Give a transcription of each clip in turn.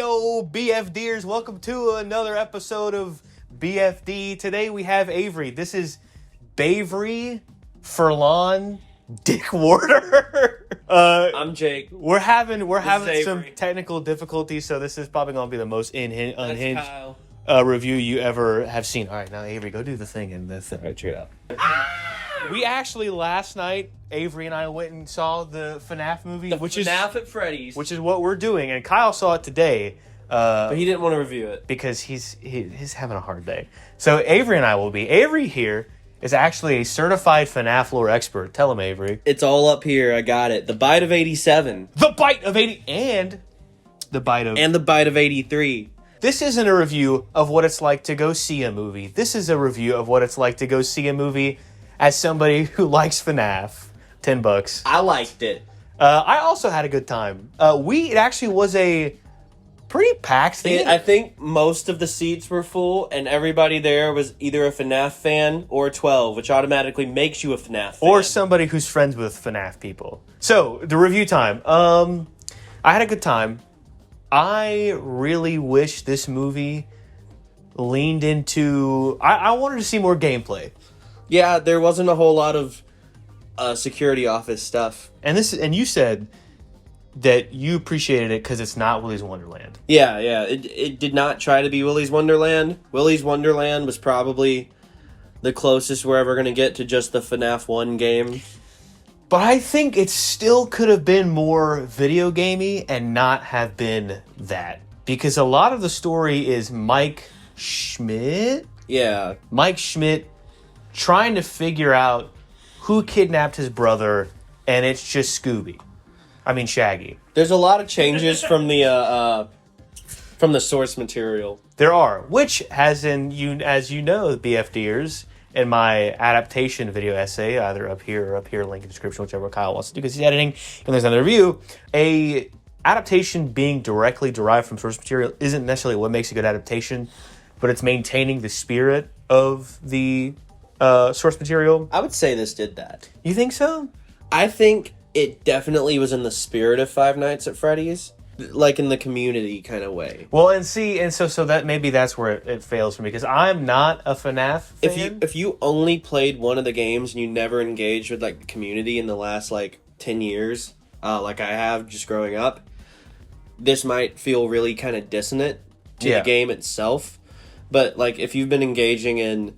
Yo, BFDers, welcome to another episode of BFD. Today we have Avery. This is Bavery Furlon Dick Warder. I'm Jake. We're having is some Avery. technical difficulties, so this is probably going to be the most unhinged Kyle. review you ever have seen. All right, now Avery, go do the thing in this. All right, check it out. We actually last night, Avery and I went and saw the FNAF movie, which is FNAF at Freddy's. which is what we're doing, and Kyle saw it today. But he didn't want to review it. Because he's having a hard day. So Avery and I will be. Avery here is actually a certified FNAF lore expert. Tell him, Avery. It's all up here. I got it. The Bite of 87. The Bite of 80 and the Bite of... And the Bite of 83. This isn't a review of what it's like to go see a movie. This is a review of what it's like to go see a movie as somebody who likes FNAF. $10. I liked it. I also had a good time. It actually was a pretty packed theater. I think most of the seats were full, and everybody there was either a FNAF fan or 12, which automatically makes you a FNAF fan. Or somebody who's friends with FNAF people. So, the review time. I had a good time. I really wish this movie leaned into... I wanted to see more gameplay. Yeah, there wasn't a whole lot of security office stuff. And you said that you appreciated it because it's not Willy's Wonderland. Yeah. It did not try to be Willy's Wonderland. Willy's Wonderland was probably the closest we're ever going to get to just the FNAF 1 game. But I think it still could have been more video gamey and not have been that. Because a lot of the story is Mike Schmidt? Yeah. Mike Schmidt trying to figure out who kidnapped his brother, and it's just Shaggy. There's a lot of changes from the source material. There are, which as you know, BFDers, in my adaptation video essay, either up here or up here, link in the description, whichever Kyle wants to do, because he's editing, and there's another review. A adaptation being directly derived from source material isn't necessarily what makes a good adaptation, but it's maintaining the spirit of the source material. I would say this did that. You think so? I think it definitely was in the spirit of Five Nights at Freddy's, like in the community kind of way. Well, and so that maybe that's where it fails for me, because I'm not a FNAF fan. If you only played one of the games and you never engaged with like the community in the last like 10 years, like I have just growing up, this might feel really kind of dissonant to the game itself. But like if you've been engaging in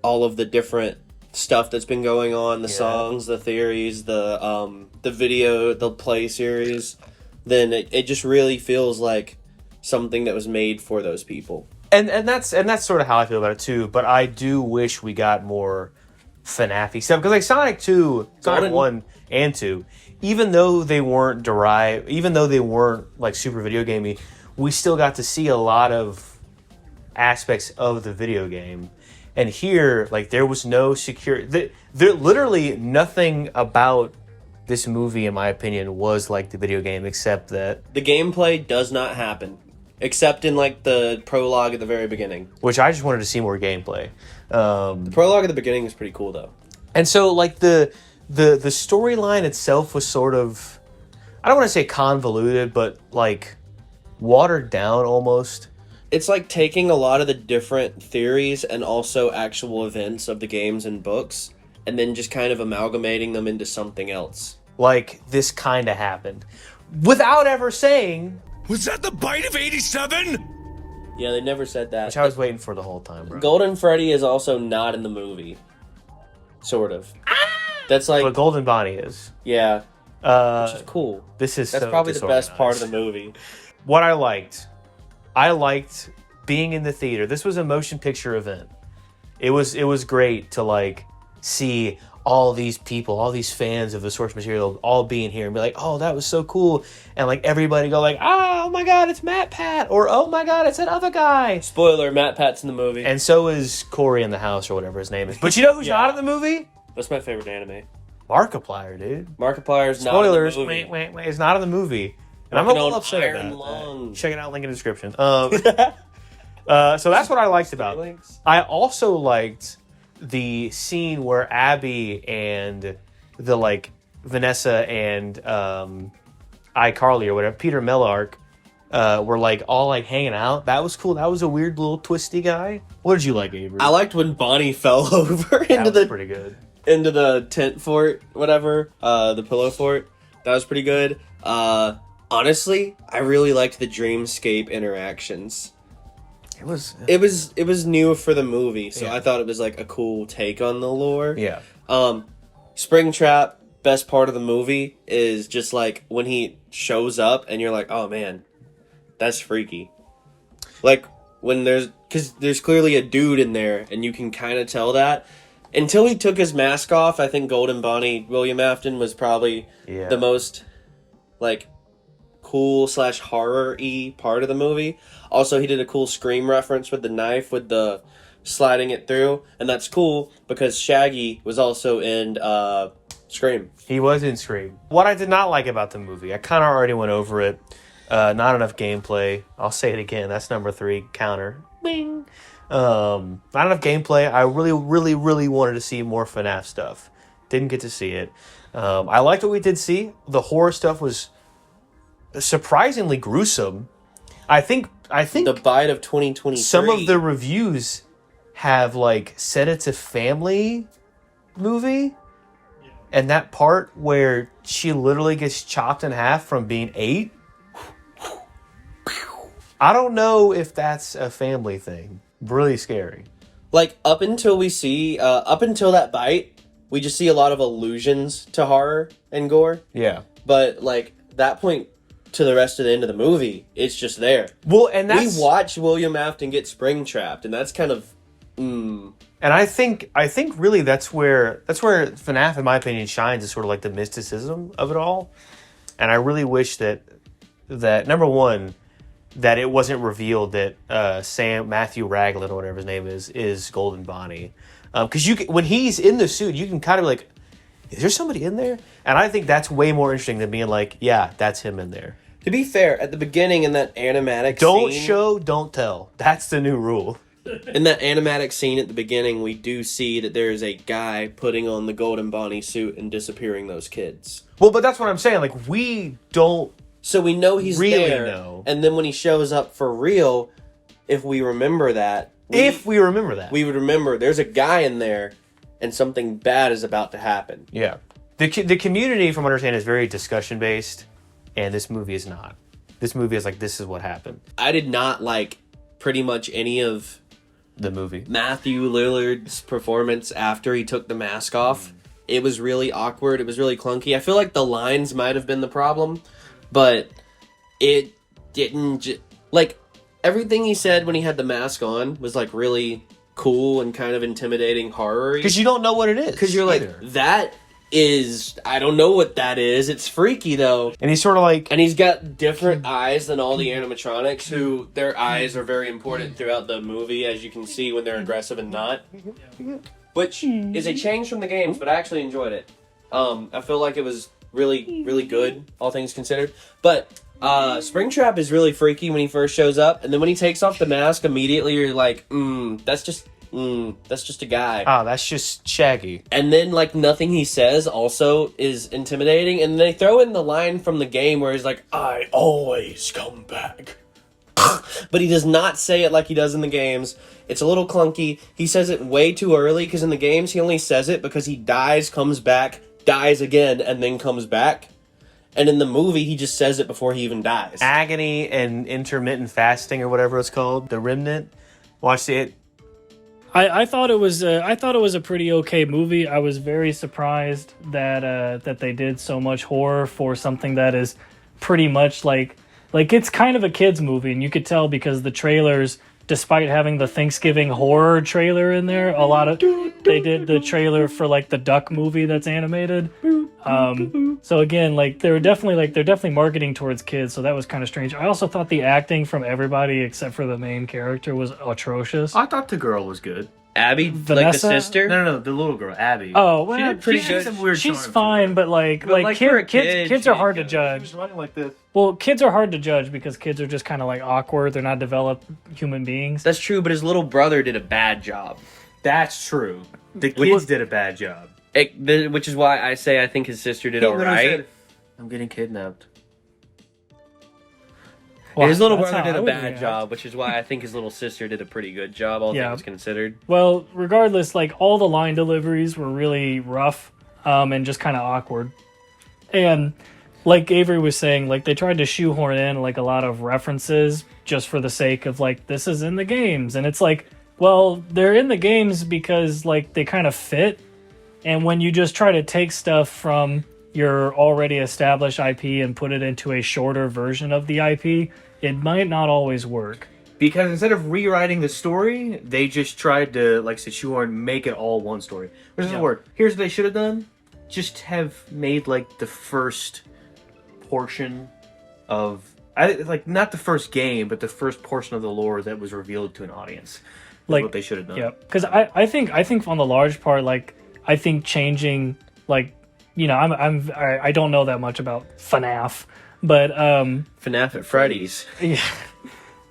all of the different stuff that's been going on, the songs, the theories, the video, the play series, then it just really feels like something that was made for those people. And that's sort of how I feel about it too. But I do wish we got more FNAF-y stuff, because like Sonic 1 and 2, even though they weren't like super video gamey, we still got to see a lot of aspects of the video game. And here, like, there was no security. There literally nothing about this movie, in my opinion, was like the video game, except that the gameplay does not happen, except in like the prologue at the very beginning. Which I just wanted to see more gameplay. The prologue at the beginning is pretty cool, though. And so, like, the storyline itself was sort of, I don't want to say convoluted, but like watered down almost. It's like taking a lot of the different theories and also actual events of the games and books, and then just kind of amalgamating them into something else. Like, this kind of happened. Without ever saying... Was that the Bite of 87? Yeah, they never said that. Which I was waiting for the whole time, bro. Golden Freddy is also not in the movie. Sort of. That's like... But Golden Bonnie is. Yeah. Which is cool. That's probably the best part of the movie. What I liked being in the theater. This was a motion picture event. It was great to like see all these people, all these fans of the source material all being here and be like, oh, that was so cool. And like everybody go like, oh my God, it's Matt Pat. Or, oh my God, it's that other guy. Spoiler, Matt Pat's in the movie. And so is Corey in the House or whatever his name is. But you know who's not in the movie? That's my favorite anime. Markiplier, dude. Markiplier's not Spoilers, in the movie. wait, it's not in the movie. And I'm a little upset about that. Check it out, link in the description. So that's what I liked about it. I also liked the scene where Abby and the like Vanessa and iCarly or whatever, Peter Mellark, were like all like hanging out. That was cool. That was a weird little twisty guy. What did you like, Avery? I liked when Bonnie fell over That was pretty good. into the tent fort, whatever, the pillow fort. That was pretty good. Honestly, I really liked the Dreamscape interactions. It was new for the movie, so I thought it was like a cool take on the lore. Yeah. Springtrap, best part of the movie is just like when he shows up and you're like, oh man, that's freaky. Like when because there's clearly a dude in there and you can kind of tell that. Until he took his mask off, I think Golden Bonnie, William Afton, was probably the most like cool / horror-y part of the movie. Also, he did a cool Scream reference with the knife, with the sliding it through, and that's cool because Shaggy was also in Scream. He was in Scream. What I did not like about the movie, I kind of already went over it. Not enough gameplay. I'll say it again. That's number 3 counter. Bing. Not enough gameplay. I really wanted to see more FNAF stuff. Didn't get to see it. I liked what we did see. The horror stuff was surprisingly gruesome. I think the Bite of 2023. Some of the reviews have like said it's a family movie, and that part where she literally gets chopped in half from being 8. I don't know if that's a family thing. Really scary. Like up until that bite, we just see a lot of allusions to horror and gore. Yeah. But like that point to the rest of the end of the movie, it's just there. Well, and that's... We watch William Afton get spring-trapped, and that's kind of... And I think really that's where FNAF, in my opinion, shines, is sort of like the mysticism of it all. And I really wish that number one, that it wasn't revealed that Matthew Raglan, or whatever his name is Golden Bonnie. Because when he's in the suit, you can kind of be like, is there somebody in there? And I think that's way more interesting than being like, yeah, that's him in there. To be fair, at the beginning in that animatic Don't scene... show, don't tell. That's the new rule. In that animatic scene at the beginning, we do see that there is a guy putting on the Golden Bonnie suit and disappearing those kids. Well, but that's what I'm saying. Like, we don't... So we know he's really there, know. And then when he shows up for real, if we remember that... we remember that. We would remember there's a guy in there, and something bad is about to happen. Yeah. The community, from what I understand, is very discussion-based, and this movie is not. This movie is like, this is what happened. I did not like pretty much any of... the movie. Matthew Lillard's performance after he took the mask off. It was really awkward. It was really clunky. I feel like the lines might have been the problem, but it didn't... like, everything he said when he had the mask on was, like, really cool and kind of intimidating horror-y. Because you don't know what it is. Because you're like, that is... I don't know what that is. It's freaky, though. And he's sort of like... And he's got different eyes than all the animatronics, who their eyes are very important throughout the movie, as you can see when they're aggressive and not. Which is a change from the games, but I actually enjoyed it. I feel like it was really, really good, all things considered. But Springtrap is really freaky when he first shows up, and then when he takes off the mask, immediately you're like, that's just a guy. Oh, that's just Shaggy. And then, like, nothing he says also is intimidating. And they throw in the line from the game where he's like, I always come back. But he does not say it like he does in the games. It's a little clunky. He says it way too early, because in the games he only says it because he dies, comes back, dies again, and then comes back. And in the movie, he just says it before he even dies. Agony and intermittent fasting, or whatever it's called. The Remnant. Watch it. I thought it was a pretty okay movie. I was very surprised that they did so much horror for something that is pretty much like it's kind of a kids movie, and you could tell because the trailers, despite having the Thanksgiving horror trailer in there, they did the trailer for like the Duck movie that's animated. So again, like they're definitely marketing towards kids, so that was kind of strange. I also thought the acting from everybody except for the main character was atrocious. I thought the girl was good. Abby, Vanessa? like the sister? No, the little girl, Abby. Oh, well, she did pretty good. She's, Some weird she's charms fine, but kids are hard to She judge. was running like this. Well, kids are hard to judge because kids are just kind of like awkward. They're not developed human beings. That's true, but his little brother did a bad job. That's true. The kids did a bad job. Which is why I say I think his sister did all right. I'm getting kidnapped. Well, his little that's brother how did I a would bad react. job, which is why I think his little sister did a pretty good job, all Yeah. things considered. Well, regardless, like all the line deliveries were really rough, and just kind of awkward. And like Avery was saying, like they tried to shoehorn in like a lot of references just for the sake of like this is in the games, and it's like, well, they're in the games because like they kind of fit. And when you just try to take stuff from your already established IP and put it into a shorter version of the IP, it might not always work. Because instead of rewriting the story, they just tried to, like I said, shoehorn, make it all one story. Which doesn't work. Here's what they should have done. Just have made, like, the first portion of... like, not the first game, but the first portion of the lore that was revealed to an audience. That's Like what they should have done. Yeah, because I think on the large part, like, I think changing, like, you know, I don't know that much about FNAF, but FNAF at Freddy's. yeah,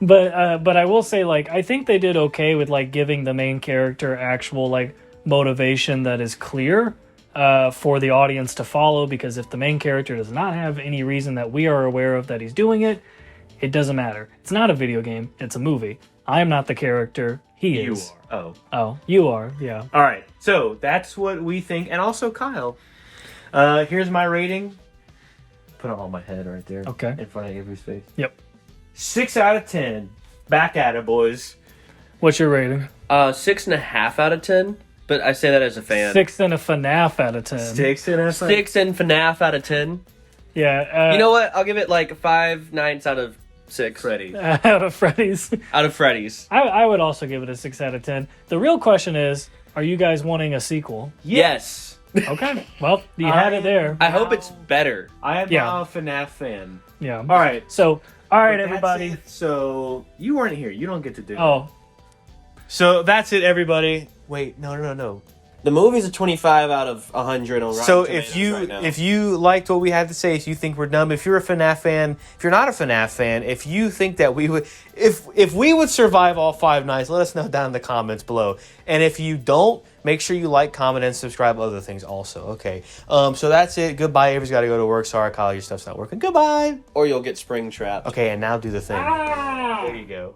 but I will say, like, I think they did okay with like giving the main character actual like motivation that is clear for the audience to follow. Because if the main character does not have any reason that we are aware of that he's doing it, it doesn't matter. It's not a video game; it's a movie. I am not the character. He You is. are. Oh, you are. Yeah. All right. So that's what we think. And also Kyle. Here's my rating. Put it on my head right there. Okay. In front of Avery's face. Yep. 6 out of 10. Back at it, boys. What's your rating? 6.5 out of 10. But I say that as a fan. 6 and a FNAF out of 10. 6 and a 6 and FNAF out of 10. Yeah. You know what? I'll give it like 5 9s out of 6. Freddy. Out of Freddy's. Out of Freddy's. I would also give it a 6 out of 10. The real question is, are you guys wanting a sequel? Yes. Okay. Well, you had it there. I hope it's better. I am Yeah. now a FNAF fan. Yeah. All right. So, all right, That's everybody. it. So you weren't here. You don't get to do it. Oh, So that's it, everybody. Wait, no. The movie's a 25 out of 100 on Rotten So Tomatoes if you liked what we had to say, if you think we're dumb, if you're a FNAF fan, if you're not a FNAF fan, if you think that we would, if we would survive all 5 nights, let us know down in the comments below. And if you don't, make sure you like, comment, and subscribe. Other things also. Okay. So that's it. Goodbye. Avery's got to go to work. Sorry, Kyle, your stuff's not working. Goodbye. or you'll get spring trapped. Okay, and now do the thing. There you go.